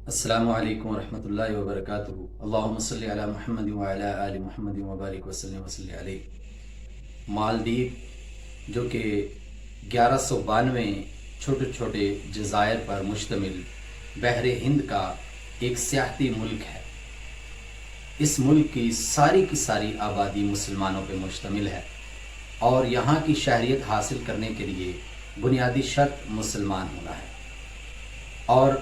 السلام علیکم ورحمۃ اللہ وبرکاتہ۔ اللہم صلی علی محمد وعلی آل محمد وبارک وسلم وصلی علیہ۔ مالدیپ جو کہ 1192 چھوٹے چھوٹے جزائر پر مشتمل بحر ہند کا ایک سیاحتی ملک ہے۔ اس ملک کی ساری آبادی مسلمانوں پہ مشتمل ہے اور یہاں کی شہریت حاصل کرنے کے لیے بنیادی شرط مسلمان ہونا ہے۔ اور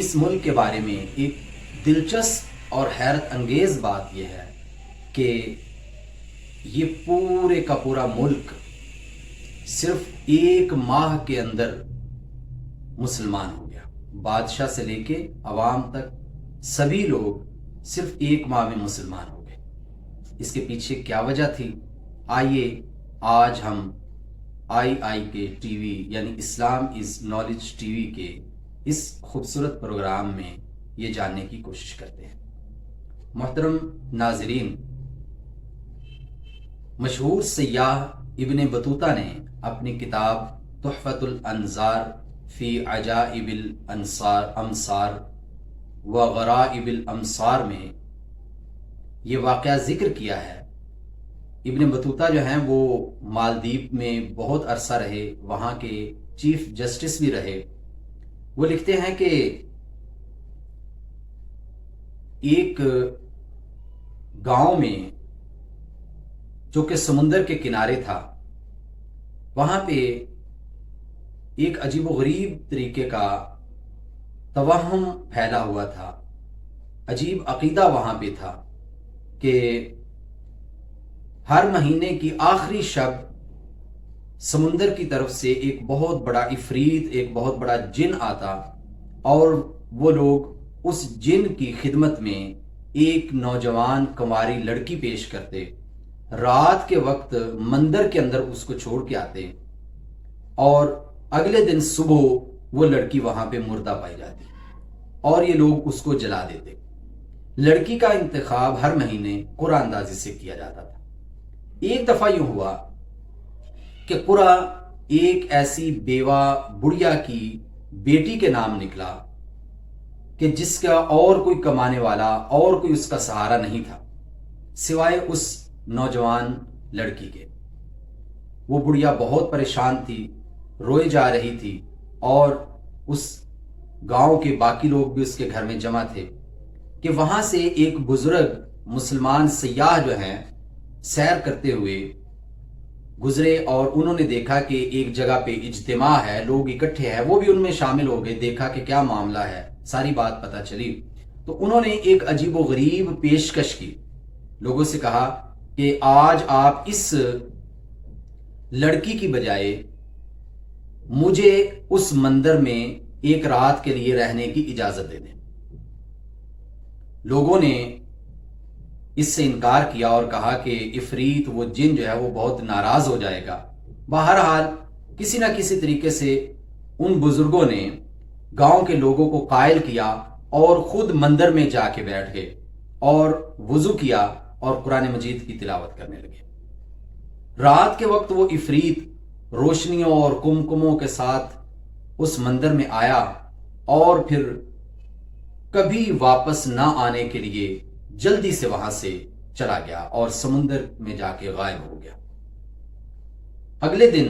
اس ملک کے بارے میں ایک دلچسپ اور حیرت انگیز بات یہ ہے کہ یہ پورے کا پورا ملک صرف 1 ماہ کے اندر مسلمان ہو گیا۔ بادشاہ سے لے کے عوام تک سبھی لوگ صرف 1 ماہ میں مسلمان ہو گئے۔ اس کے پیچھے کیا وجہ تھی؟ آئیے آج ہم آئی کے ٹی وی یعنی اسلام از نالج ٹی وی کے اس خوبصورت پروگرام میں یہ جاننے کی کوشش کرتے ہیں۔ محترم ناظرین، مشہور سیاح ابن بطوطہ نے اپنی کتاب تحفۃ الانظار فی عجائب الامصار و غرائب الامصار میں یہ واقعہ ذکر کیا ہے۔ ابن بطوطہ جو ہیں وہ مالدیپ میں بہت عرصہ رہے، وہاں کے چیف جسٹس بھی رہے۔ وہ لکھتے ہیں کہ ایک گاؤں میں جو کہ سمندر کے کنارے تھا، وہاں پہ ایک عجیب و غریب طریقے کا توہم پھیلا ہوا تھا، عجیب عقیدہ وہاں پہ تھا کہ ہر مہینے کی آخری شب سمندر کی طرف سے ایک بہت بڑا عفریت، ایک بہت بڑا جن آتا اور وہ لوگ اس جن کی خدمت میں ایک نوجوان کنواری لڑکی پیش کرتے، رات کے وقت مندر کے اندر اس کو چھوڑ کے آتے اور اگلے دن صبح وہ لڑکی وہاں پہ مردہ پائی جاتی اور یہ لوگ اس کو جلا دیتے۔ لڑکی کا انتخاب ہر مہینے قرعہ اندازی سے کیا جاتا تھا۔ ایک دفعہ یوں ہوا کہ قرعہ ایک ایسی بیوہ بڑھیا کی بیٹی کے نام نکلا کہ جس کا اور کوئی کمانے والا اور کوئی اس کا سہارا نہیں تھا سوائے اس نوجوان لڑکی کے۔ وہ بڑھیا بہت پریشان تھی، روئے جا رہی تھی اور اس گاؤں کے باقی لوگ بھی اس کے گھر میں جمع تھے کہ وہاں سے ایک بزرگ مسلمان سیاح جو ہیں سیر کرتے ہوئے گزرے اور انہوں نے دیکھا کہ ایک جگہ پہ اجتماع ہے، لوگ اکٹھے ہیں، وہ بھی ان میں شامل ہو گئے۔ دیکھا کہ کیا معاملہ ہے، ساری بات پتہ چلی تو انہوں نے ایک عجیب و غریب پیشکش کی۔ لوگوں سے کہا کہ آج آپ اس لڑکی کی بجائے مجھے اس مندر میں ایک رات کے لیے رہنے کی اجازت دے دیں۔ لوگوں نے اس سے انکار کیا اور کہا کہ عفریت، وہ جن جو ہے وہ بہت ناراض ہو جائے گا۔ بہرحال کسی نہ کسی طریقے سے ان بزرگوں نے گاؤں کے لوگوں کو قائل کیا اور خود مندر میں جا کے بیٹھ گئے اور وضو کیا اور قرآن مجید کی تلاوت کرنے لگے۔ رات کے وقت وہ عفریت روشنیوں اور کمکموں کے ساتھ اس مندر میں آیا اور پھر کبھی واپس نہ آنے کے لیے جلدی سے وہاں سے چلا گیا اور سمندر میں جا کے غائب ہو گیا۔ اگلے دن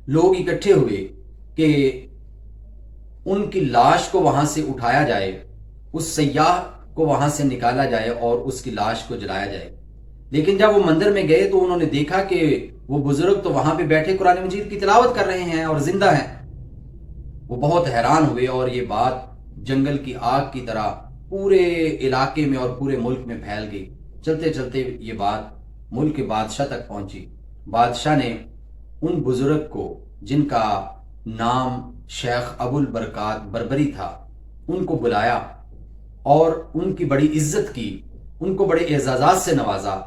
لوگ اکٹھے ہوئے کہ ان کی لاش کو وہاں سے اٹھایا جائے، اس سیاح کو وہاں سے نکالا جائے اور اس کی لاش کو جلایا جائے۔ لیکن جب وہ مندر میں گئے تو انہوں نے دیکھا کہ وہ بزرگ تو وہاں پہ بیٹھے قرآن مجید کی تلاوت کر رہے ہیں اور زندہ ہیں۔ وہ بہت حیران ہوئے اور یہ بات جنگل کی آگ کی طرح پورے علاقے میں اور پورے ملک میں پھیل گئی۔ چلتے چلتے یہ بات ملک کے بادشاہ تک پہنچی۔ بادشاہ نے ان بزرگ کو، جن کا نام شیخ ابو البرکات بربری تھا، ان کو بلایا اور ان کی بڑی عزت کی، ان کو بڑے اعزازات سے نوازا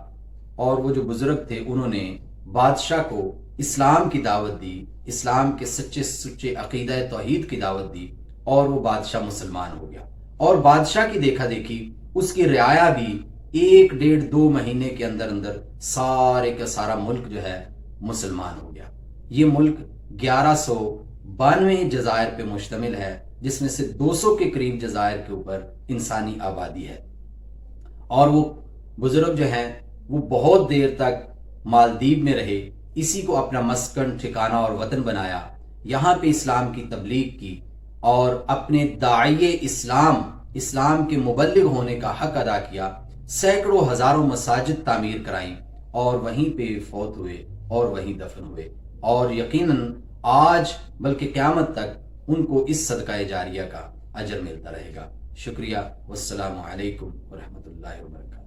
اور وہ جو بزرگ تھے انہوں نے بادشاہ کو اسلام کی دعوت دی، اسلام کے سچے عقیدہ توحید کی دعوت دی اور وہ بادشاہ مسلمان ہو گیا۔ اور بادشاہ کی دیکھا دیکھی اس کی رعایا بھی 1-1.5-2 مہینے کے اندر سارے کا سارا ملک جو ہے مسلمان ہو گیا۔ یہ ملک 1192 جزائر پہ مشتمل ہے جس میں سے 200 کے قریب جزائر کے اوپر انسانی آبادی ہے، اور وہ بزرگ جو ہیں وہ بہت دیر تک مالدیپ میں رہے، اسی کو اپنا مسکن، ٹھکانہ اور وطن بنایا، یہاں پہ اسلام کی تبلیغ کی اور اپنے داعی اسلام کے مبلغ ہونے کا حق ادا کیا، سینکڑوں ہزاروں مساجد تعمیر کرائیں اور وہیں پہ فوت ہوئے اور وہیں دفن ہوئے، اور یقیناً آج بلکہ قیامت تک ان کو اس صدقہ جاریہ کا اجر ملتا رہے گا۔ شکریہ، والسلام علیکم ورحمۃ اللہ وبرکاتہ۔